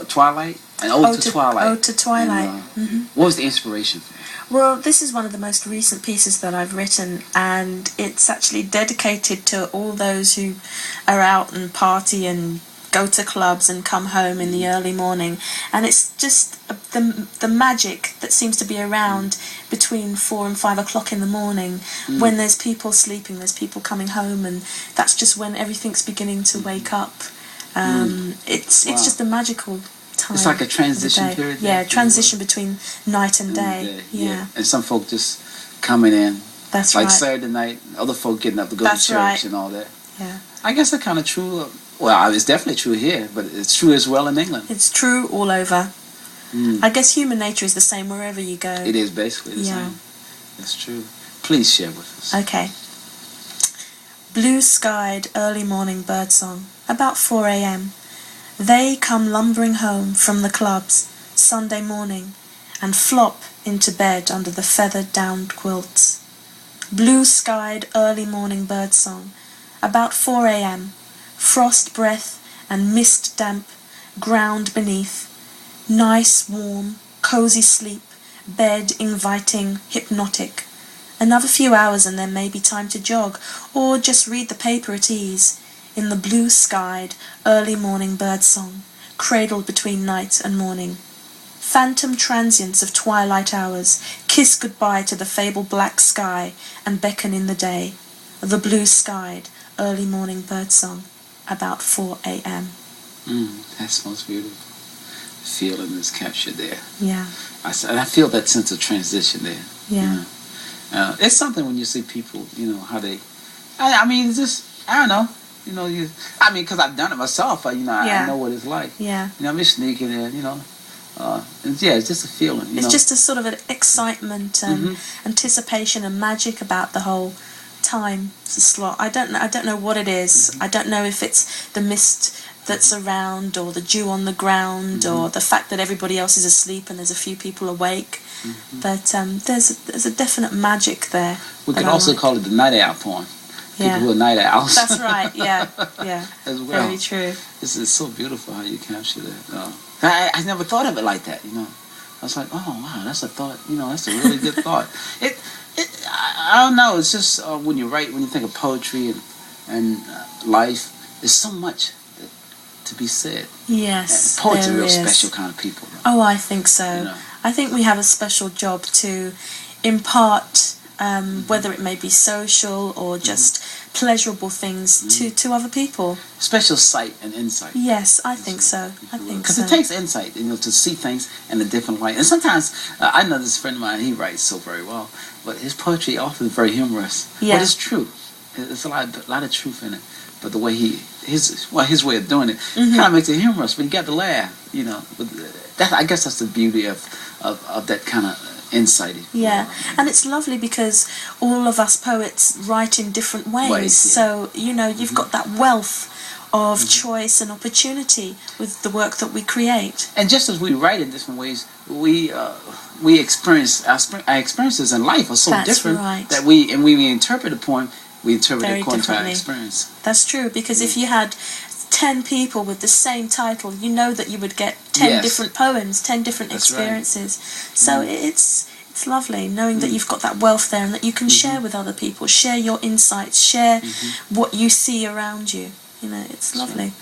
Twilight? An Ode to Twilight. Ode to Twilight. And, what was the inspiration for that? Well, this is one of the most recent pieces that I've written, and it's actually dedicated to all those who are out and party and go to clubs and come home in the early morning. And it's just the magic that seems to be around between 4 and 5 o'clock in the morning, when there's people sleeping, there's people coming home, and that's just when everything's beginning to wake up. It's just a magical time. It's like a transition period. Yeah, transition between night and day. Yeah. And some folk just coming in. That's like right. Saturday night, other folk getting up to go to church and all that. Yeah. I guess that's kind of true. Well, it's definitely true here, but it's true as well in England. It's true all over. I guess human nature is the same wherever you go. It is basically the same. That's true. Please share with us. Okay. Blue-skied early morning birdsong, about 4 a.m. They come lumbering home from the clubs Sunday morning and flop into bed under the feather-downed quilts. Blue-skied early morning birdsong, about 4 a.m. Frost breath and mist damp, ground beneath. Nice, warm, cozy sleep, bed inviting, hypnotic. Another few hours and there may be time to jog, or just read the paper at ease, in the blue-skied, early morning birdsong, cradled between night and morning. Phantom transients of twilight hours, kiss goodbye to the fabled black sky and beckon in the day. The blue-skied, early morning birdsong, about 4 a.m. That sounds beautiful. The feeling is captured there. Yeah. I feel that sense of transition there. Yeah. It's something when you see people, how they... I mean, it's just, I don't know. Because I've done it myself. I know what it's like. Yeah. I'm just sneaking in, it's just a feeling. It's just a sort of an excitement and anticipation and magic about the whole time slot. I don't know what it is. I don't know if it's the mist that's around, or the dew on the ground, or the fact that everybody else is asleep and there's a few people awake. But there's a definite magic there. We could also call it the night owl poem. People who are night owls. That's right. Yeah. As well. Very true. It's so beautiful how you capture that. I never thought of it like that. I was like, oh wow, that's a thought. That's a really good thought. I don't know. It's just when you write, when you think of poetry and life, there's so much to be said. Yes, poets are real special kind of people. Oh, I think so. I think we have a special job to impart, whether it may be social or just pleasurable things to other people. Special sight and insight. Yes, I think so. Because it takes insight, to see things in a different light. And sometimes, I know this friend of mine, he writes so very well, but his poetry often is very humorous. Yeah. But it's true. There's a lot of truth in it. But the way his way of doing it kind of makes it humorous, but you got to laugh, But I guess that's the beauty of that kind of insight. Yeah, and it's lovely because all of us poets write in different ways. So, you've got that wealth of choice and opportunity with the work that we create. And just as we write in different ways, we experience our experiences in life are so different that when we interpret a poem, we interpret it according to our experience. That's true, because if you had 10 people with the same title, you know that you would get 10 different poems, 10 different experiences. Right. So it's lovely knowing that you've got that wealth there and that you can share with other people, share your insights, share what you see around you. It's lovely. Right.